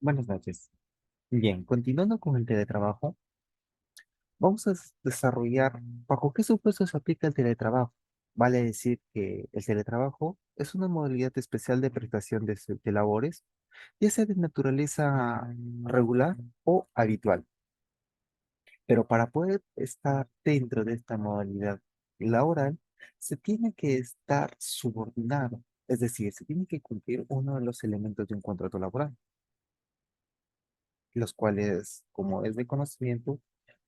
Buenas noches. Bien, continuando con el teletrabajo, vamos a desarrollar bajo qué supuestos se aplica el teletrabajo. Vale decir que el teletrabajo es una modalidad especial de prestación de labores, ya sea de naturaleza regular o habitual. Pero para poder estar dentro de esta modalidad laboral, se tiene que estar subordinado, es decir, se tiene que cumplir uno de los elementos de un contrato laboral, los cuales, como es de conocimiento,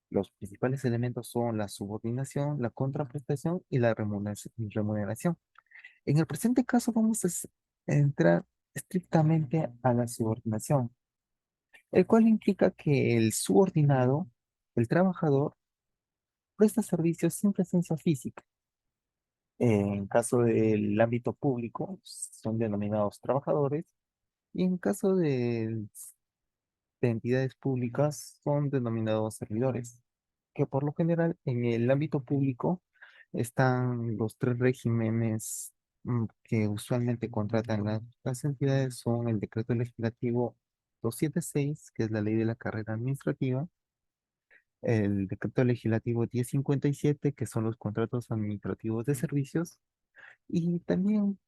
los principales elementos son la subordinación, la contraprestación y la remuneración. En el presente caso vamos a entrar estrictamente a la subordinación, el cual implica que el subordinado, el trabajador, presta servicios sin presencia física. En caso del ámbito público, son denominados trabajadores, y en caso de entidades públicas, son denominados servidores, que por lo general en el ámbito público están los tres regímenes que usualmente contratan las entidades: son el decreto legislativo 276, que es la ley de la carrera administrativa; el decreto legislativo 1057, que son los contratos administrativos de servicios; y también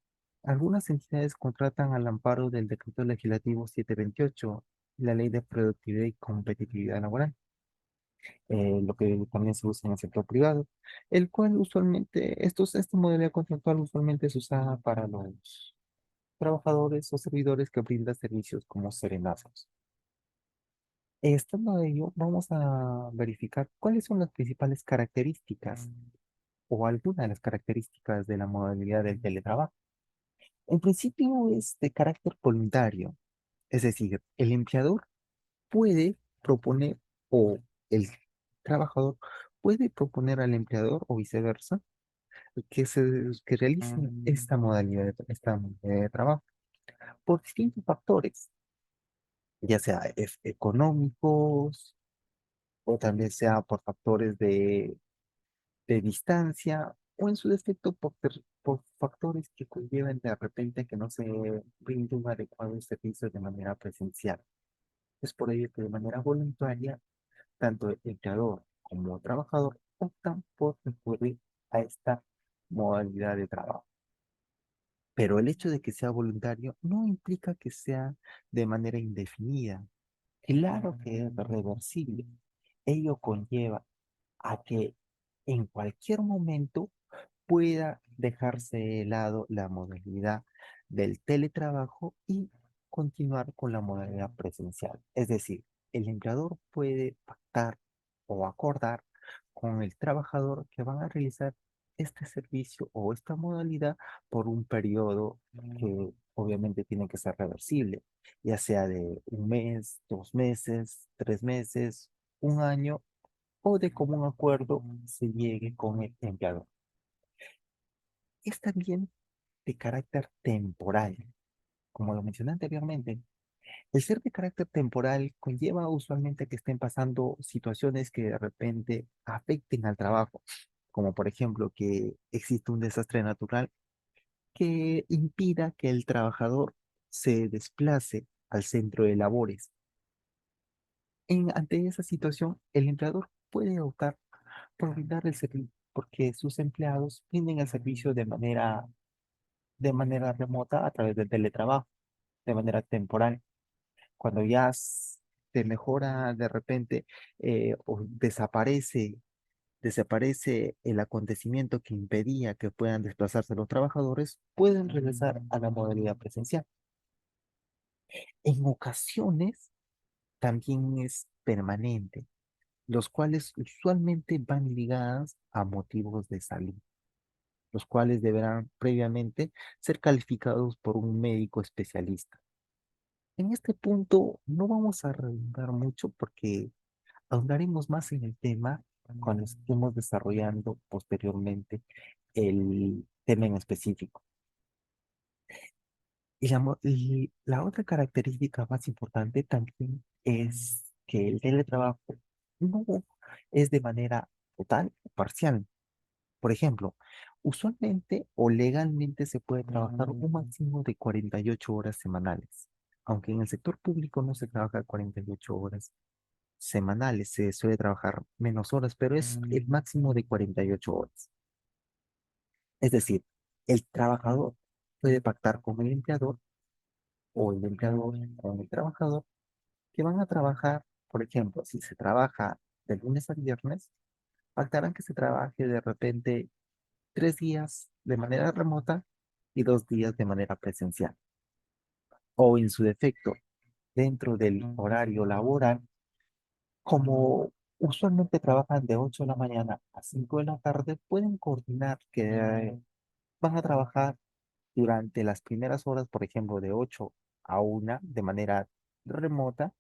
algunas entidades contratan al amparo del decreto legislativo 728, la ley de productividad y competitividad laboral, lo que también se usa en el sector privado, el cual usualmente, esta modalidad contractual usualmente es usada para los trabajadores o servidores que brindan servicios como serenazgos. Estando de ello, vamos a verificar cuáles son las principales características o algunas de las características de la modalidad del teletrabajo. En principio es de carácter voluntario, es decir, el empleador puede proponer, o el trabajador puede proponer al empleador o viceversa que realice esta modalidad de trabajo por distintos factores, ya sea económicos o también sea por factores de distancia, o en su defecto por factores que conlleven de repente que no se brinde un adecuado servicio de manera presencial. Es por ello que de manera voluntaria, tanto el empleador como el trabajador optan por recurrir a esta modalidad de trabajo. Pero el hecho de que sea voluntario no implica que sea de manera indefinida. Claro que es reversible. Ello conlleva a que en cualquier momento pueda dejarse de lado la modalidad del teletrabajo y continuar con la modalidad presencial. Es decir, el empleador puede pactar o acordar con el trabajador que van a realizar este servicio o esta modalidad por un periodo que obviamente tiene que ser reversible, ya sea de un mes, 2 meses, 3 meses, un año, o de común acuerdo se llegue con el empleador. Es también de carácter temporal. Como lo mencioné anteriormente, el ser de carácter temporal conlleva usualmente que estén pasando situaciones que de repente afecten al trabajo, como por ejemplo que existe un desastre natural que impida que el trabajador se desplace al centro de labores. Ante esa situación, el empleador puede optar por brindar el servicio, porque sus empleados brinden el servicio de manera remota a través del teletrabajo, de manera temporal. Cuando ya se mejora de repente, o desaparece el acontecimiento que impedía que puedan desplazarse los trabajadores, pueden regresar a la modalidad presencial. En ocasiones también es permanente, los cuales usualmente van ligadas a motivos de salud, los cuales deberán previamente ser calificados por un médico especialista. En este punto no vamos a redundar mucho porque ahondaremos más en el tema cuando estemos desarrollando posteriormente el tema en específico. Y la otra característica más importante también es que el teletrabajo no es de manera total o parcial. Por ejemplo, Usualmente o legalmente se puede trabajar un máximo de 48 horas semanales, aunque en el sector público no se trabaja 48 horas semanales, se suele trabajar menos horas, pero es el máximo de 48 horas. Es decir, el trabajador puede pactar con el empleador o el empleador con el trabajador que van a trabajar, por ejemplo, si se trabaja de lunes a viernes, pactarán que se trabaje de repente 3 días de manera remota y 2 días de manera presencial. O en su defecto, dentro del horario laboral, como usualmente trabajan de 8 de la mañana a 5 de la tarde, pueden coordinar que van a trabajar durante las primeras horas, por ejemplo, de 8 a 1 de manera remota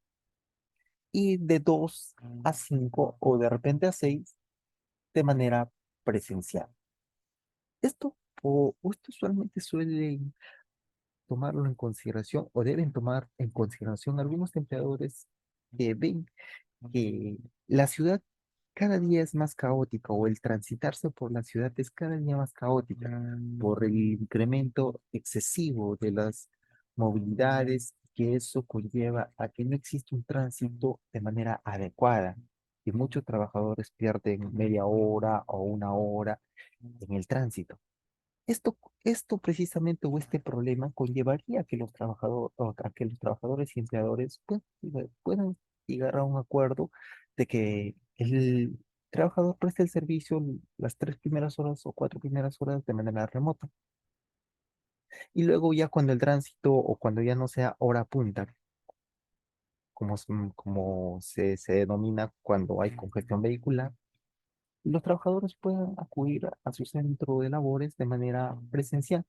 y de 2 a 5 o de repente a 6 de manera presencial. Esto usualmente suele tomarlo en consideración o deben tomar en consideración algunos empleadores que ven que la ciudad cada día es más caótica o el transitarse por la ciudad es cada día más caótica por el incremento excesivo de las movilidades que eso conlleva a que no existe un tránsito de manera adecuada y muchos trabajadores pierden media hora o una hora en el tránsito. Esto precisamente o este problema conllevaría a que los trabajadores, a que los trabajadores y empleadores puedan llegar a un acuerdo de que el trabajador preste el servicio las 3 primeras horas o 4 primeras horas de manera remota. Y luego ya cuando el tránsito o cuando ya no sea hora punta, como se denomina cuando hay congestión vehicular, los trabajadores puedan acudir a su centro de labores de manera presencial.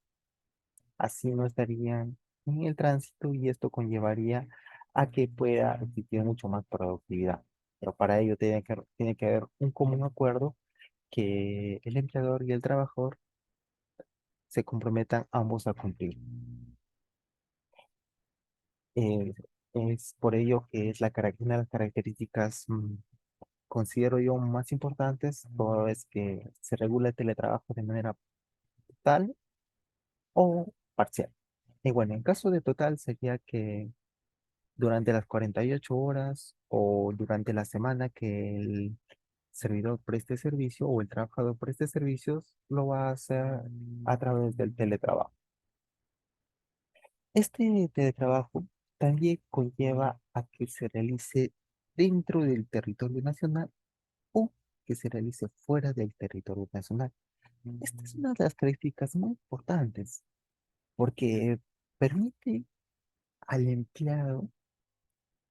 Así no estarían en el tránsito y esto conllevaría a que pueda existir mucho más productividad. Pero para ello tiene que haber un común acuerdo que el empleador y el trabajador se comprometan ambos a cumplir. Eh, es por ello que es una de las características, considero yo, más importantes, toda vez que se regula el teletrabajo de manera total o parcial. Y bueno, en caso de total sería que durante las 48 horas o durante la semana que el servidor preste servicio o el trabajador preste servicios, lo va a hacer a través del teletrabajo. Este teletrabajo también conlleva a que se realice dentro del territorio nacional o que se realice fuera del territorio nacional. Esta es una de las características muy importantes porque permite al empleado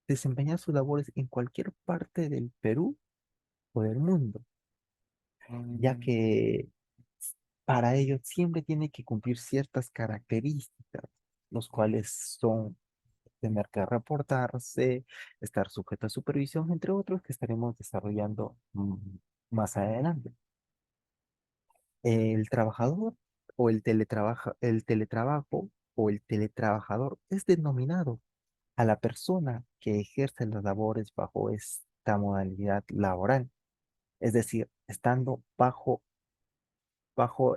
desempeñar sus labores en cualquier parte del Perú o del mundo, ya que para ello siempre tiene que cumplir ciertas características, los cuales son tener que reportarse, estar sujeto a supervisión, entre otros que estaremos desarrollando más adelante. El trabajador o el teletrabajo o el teletrabajador es denominado a la persona que ejerce las labores bajo esta modalidad laboral, es decir, estando bajo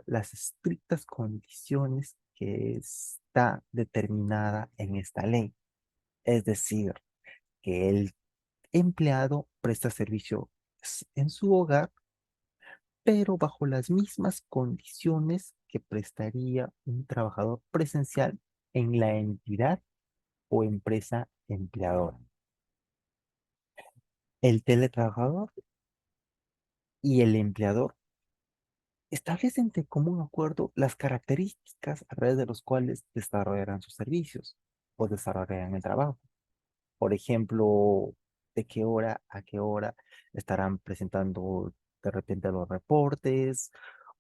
las estrictas condiciones que está determinada en esta ley. Es decir, que el empleado presta servicio en su hogar, pero bajo las mismas condiciones que prestaría un trabajador presencial en la entidad o empresa empleadora. El teletrabajador y el empleador establecen de común acuerdo las características a través de los cuales desarrollarán sus servicios o desarrollarán el trabajo. Por ejemplo, de qué hora a qué hora estarán presentando de repente los reportes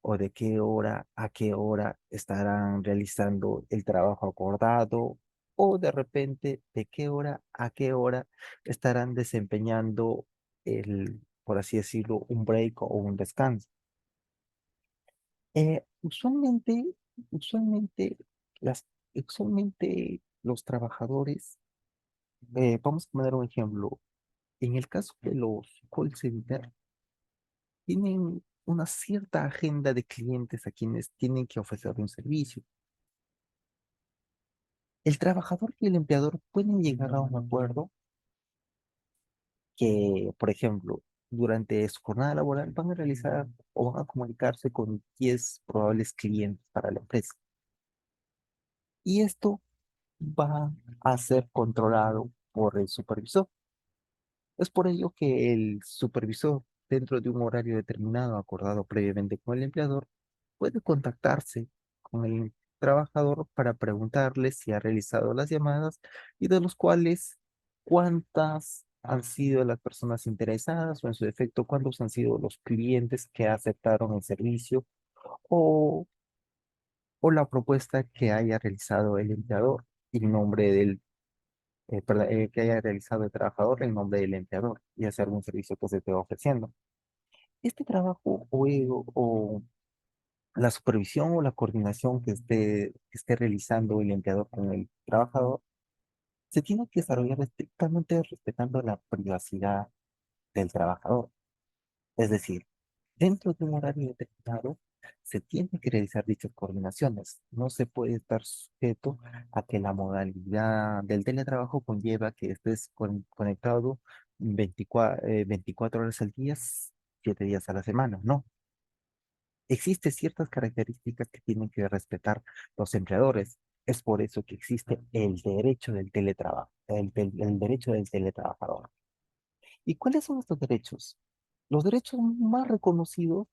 o de qué hora a qué hora estarán realizando el trabajo acordado o de repente de qué hora a qué hora estarán desempeñando por así decirlo, un break o un descanso. Usualmente, usualmente, usualmente los trabajadores, vamos a poner un ejemplo, en el caso de los call center, tienen una cierta agenda de clientes a quienes tienen que ofrecer un servicio. El trabajador y el empleador pueden llegar a un acuerdo que, por ejemplo, durante su jornada laboral van a realizar o van a comunicarse con 10 probables clientes para la empresa. Y esto va a ser controlado por el supervisor. Es por ello que el supervisor, dentro de un horario determinado acordado previamente con el empleador, puede contactarse con el trabajador para preguntarle si ha realizado las llamadas y de los cuales cuántas han sido las personas interesadas o en su defecto cuántos han sido los clientes que aceptaron el servicio o, o la propuesta que haya realizado el empleador en nombre del perdón, que haya realizado el trabajador en nombre del empleador y hacer algún servicio que se esté ofreciendo. Este trabajo o la supervisión o la coordinación que esté realizando el empleador con el trabajador se tiene que desarrollar estrictamente respetando la privacidad del trabajador. Es decir, dentro de un horario determinado, se tienen que realizar dichas coordinaciones. No se puede estar sujeto a que la modalidad del teletrabajo conlleva que estés conectado 24 horas al día, 7 días a la semana. No. Existen ciertas características que tienen que respetar los empleadores. Es por eso que existe el derecho del teletrabajo, el derecho del teletrabajador. ¿Y cuáles son estos derechos? Los derechos más reconocidos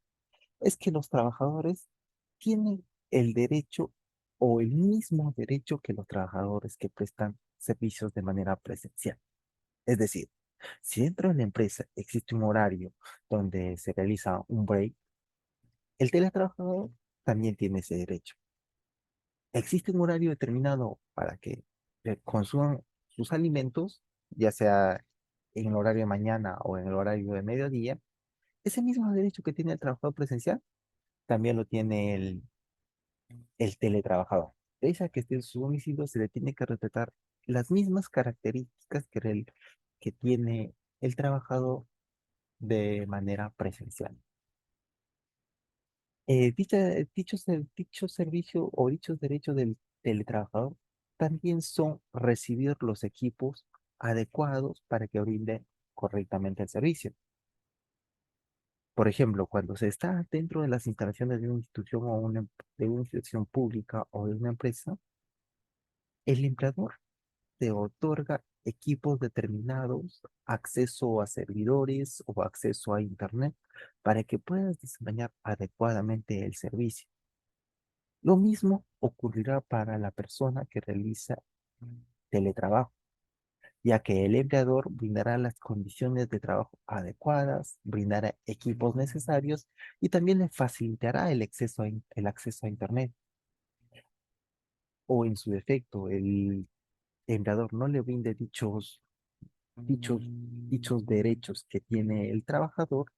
es que los trabajadores tienen el derecho o el mismo derecho que los trabajadores que prestan servicios de manera presencial. Es decir, si dentro de la empresa existe un horario donde se realiza un break, el teletrabajador también tiene ese derecho. Existe un horario determinado para que consuman sus alimentos, ya sea en el horario de mañana o en el horario de mediodía, ese mismo derecho que tiene el trabajador presencial, también lo tiene el teletrabajador. Pese a que esté en su domicilio, se le tiene que respetar las mismas características que tiene el trabajador de manera presencial. Dicho servicio o dichos derechos del teletrabajador también son recibir los equipos adecuados para que brinde correctamente el servicio. Por ejemplo, cuando se está dentro de las instalaciones de una institución de una institución pública o de una empresa, el empleador te otorga equipos determinados, acceso a servidores o acceso a internet para que puedas desempeñar adecuadamente el servicio. Lo mismo ocurrirá para la persona que realiza teletrabajo, ya que el empleador brindará las condiciones de trabajo adecuadas, brindará equipos necesarios y también le facilitará el acceso a internet. O en su defecto, el empleador no le brinde dichos derechos que tiene el trabajador,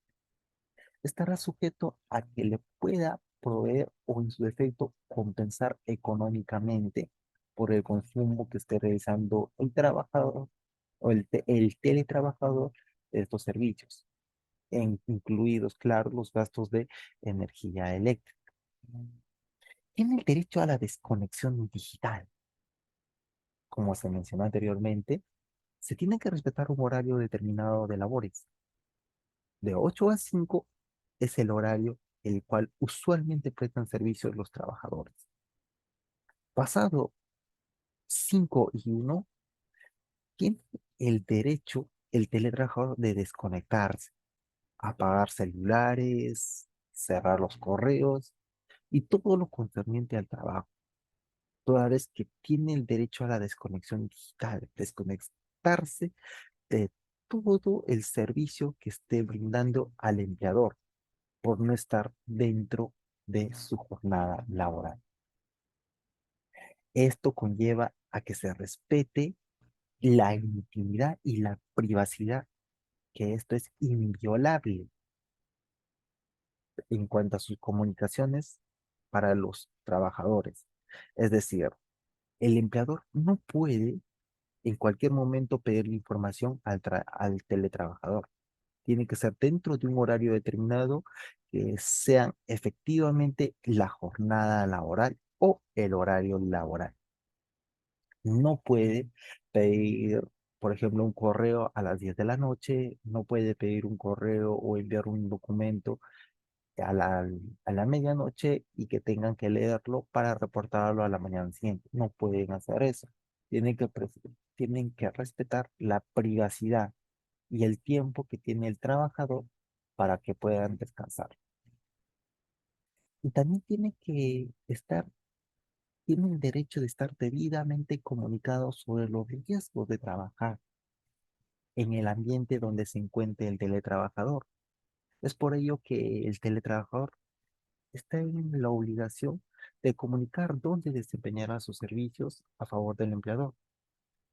estará sujeto a que le pueda proveer o en su defecto compensar económicamente por el consumo que esté realizando el trabajador o el teletrabajador de estos servicios, incluidos, claro, los gastos de energía eléctrica. Tiene el derecho a la desconexión digital. Como se mencionó anteriormente, se tiene que respetar un horario determinado de labores. De 8 a 5 es el horario el cual usualmente prestan servicios los trabajadores. Pasado 5 y 1, tiene el derecho el teletrabajador de desconectarse, apagar celulares, cerrar los correos y todo lo concerniente al trabajo, toda vez que tiene el derecho a la desconexión digital, desconectarse de todo el servicio que esté brindando al empleador por no estar dentro de su jornada laboral. Esto conlleva a que se respete la intimidad y la privacidad, que esto es inviolable en cuanto a sus comunicaciones para los trabajadores. Es decir, el empleador no puede en cualquier momento pedirle información al teletrabajador. Tiene que ser dentro de un horario determinado que sean efectivamente la jornada laboral o el horario laboral. No puede pedir, por ejemplo, un correo a las 10 de la noche, no puede pedir un correo o enviar un documento a la medianoche y que tengan que leerlo para reportarlo a la mañana siguiente. No pueden hacer eso. Tienen que respetar la privacidad y el tiempo que tiene el trabajador para que puedan descansar. Y también tienen derecho de estar debidamente comunicados sobre los riesgos de trabajar en el ambiente donde se encuentre el teletrabajador. Es por ello que el teletrabajador está en la obligación de comunicar dónde desempeñará sus servicios a favor del empleador.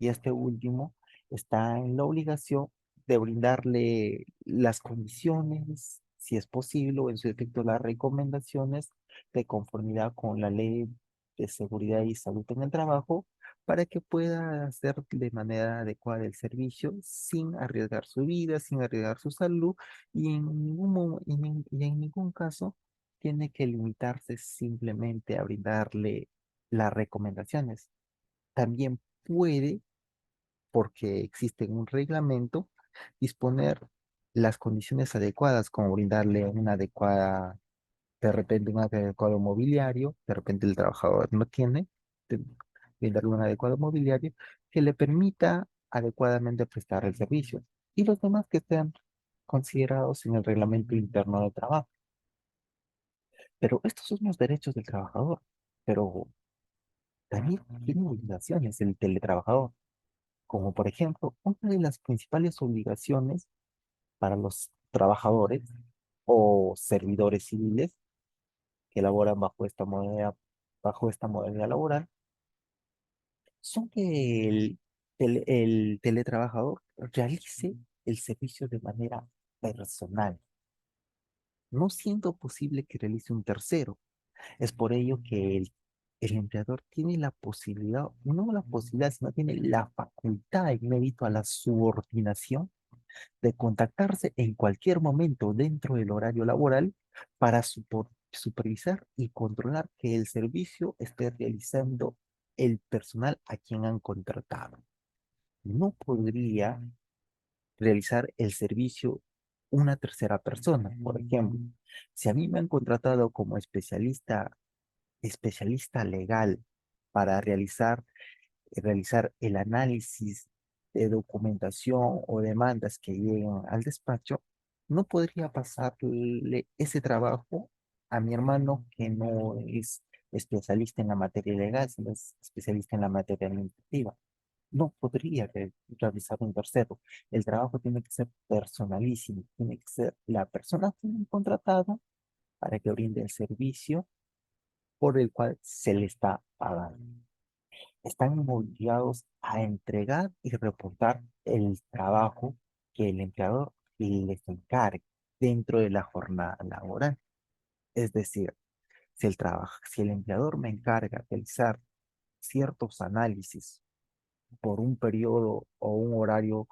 Y este último está en la obligación de brindarle las condiciones, si es posible, o en su defecto las recomendaciones de conformidad con la ley de seguridad y salud en el trabajo para que pueda hacer de manera adecuada el servicio sin arriesgar su vida, sin arriesgar su salud y en ningún caso tiene que limitarse simplemente a brindarle las recomendaciones. También puede, porque existe un reglamento, disponer las condiciones adecuadas, como brindarle una adecuada, de repente un adecuado mobiliario, de repente el trabajador no tiene, de- brindarle un adecuado mobiliario que le permita adecuadamente prestar el servicio. Y los demás que estén considerados en el reglamento interno de trabajo. Pero estos son los derechos del trabajador, pero también tiene obligaciones el teletrabajador, como por ejemplo, una de las principales obligaciones para los trabajadores o servidores civiles que laboran bajo esta modalidad laboral, son que el teletrabajador realice el servicio de manera personal, no siendo posible que realice un tercero. Es por ello que el empleador tiene la posibilidad, no la posibilidad, sino tiene la facultad en mérito a la subordinación de contactarse en cualquier momento dentro del horario laboral para supervisar y controlar que el servicio esté realizando el personal a quien han contratado. No podría realizar el servicio una tercera persona. Por ejemplo, si a mí me han contratado como especialista legal para realizar el análisis de documentación o demandas que lleguen al despacho, no podría pasarle ese trabajo a mi hermano que no es especialista en la materia legal, sino es especialista en la materia administrativa. No podría realizar un tercero. El trabajo tiene que ser personalísimo, tiene que ser la persona que tiene contratada para que brinde el servicio por el cual se le está pagando. Están obligados a entregar y reportar el trabajo que el empleador les encargue dentro de la jornada laboral. Es decir, si el empleador me encarga de realizar ciertos análisis por un periodo o un horario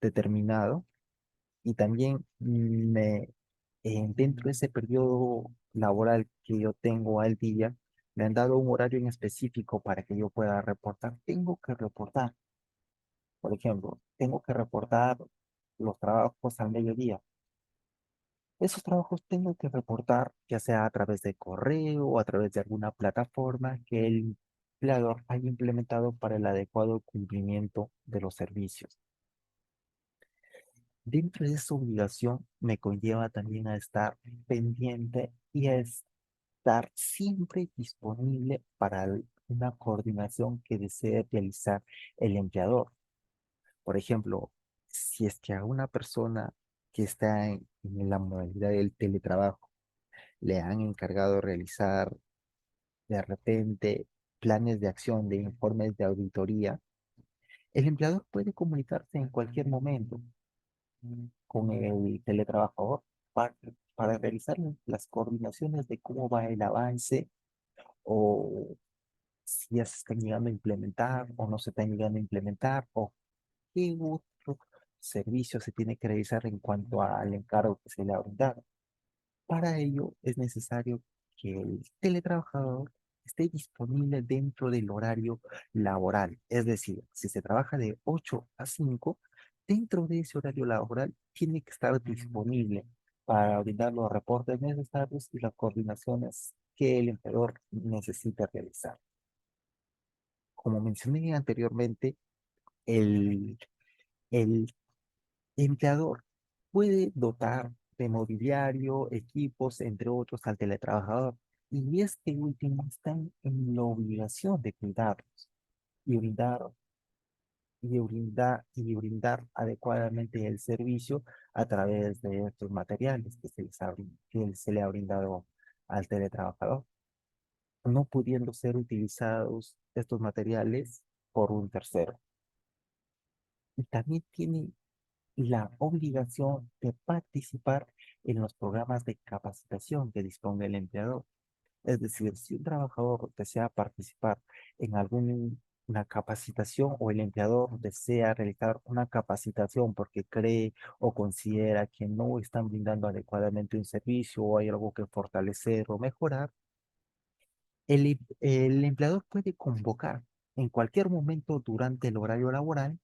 determinado y también dentro de ese periodo laboral que yo tengo al día, me han dado un horario en específico para que yo pueda reportar. Tengo que reportar. Por ejemplo, tengo que reportar los trabajos al mediodía. Esos trabajos tengo que reportar ya sea a través de correo o a través de alguna plataforma que el empleador haya implementado para el adecuado cumplimiento de los servicios. Dentro de esa obligación me conlleva también a estar pendiente y a estar siempre disponible para una coordinación que desee realizar el empleador. Por ejemplo, si es que a una persona que está en la modalidad del teletrabajo le han encargado realizar de repente planes de acción, de informes de auditoría, el empleador puede comunicarse en cualquier momento con el teletrabajador para, para realizar las coordinaciones de cómo va el avance o si ya se están llegando a implementar o no se están llegando a implementar o qué otro servicio se tiene que realizar en cuanto al encargo que se le ha brindado. Para ello es necesario que el teletrabajador esté disponible dentro del horario laboral. Es decir, si se trabaja de 8 a 5, dentro de ese horario laboral tiene que estar disponible para brindar los reportes necesarios y las coordinaciones que el empleador necesita realizar. Como mencioné anteriormente, el, el empleador puede dotar de mobiliario, equipos, entre otros, al teletrabajador. Y este último están en la obligación de cuidarlos y brindar adecuadamente el servicio a través de estos materiales que se le ha brindado al teletrabajador, no pudiendo ser utilizados estos materiales por un tercero. Y también tiene la obligación de participar en los programas de capacitación que disponga el empleador. Es decir, si un trabajador desea participar en alguna capacitación o el empleador desea realizar una capacitación porque cree o considera que no están brindando adecuadamente un servicio o hay algo que fortalecer o mejorar, el empleador puede convocar en cualquier momento durante el horario laboral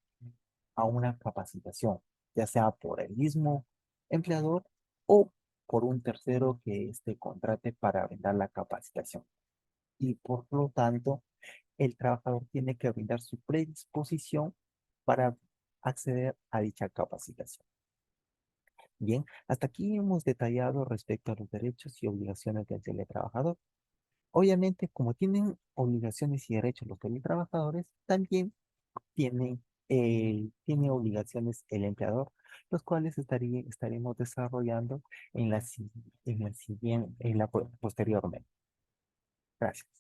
a una capacitación, ya sea por el mismo empleador o por un tercero que contrate para brindar la capacitación. Y por lo tanto, el trabajador tiene que brindar su predisposición para acceder a dicha capacitación. Bien, hasta aquí hemos detallado respecto a los derechos y obligaciones del teletrabajador. Obviamente, como tienen obligaciones y derechos los teletrabajadores, también tiene obligaciones el empleador, los cuales estaremos desarrollando en la, si- en la siguiente, posteriormente. Gracias.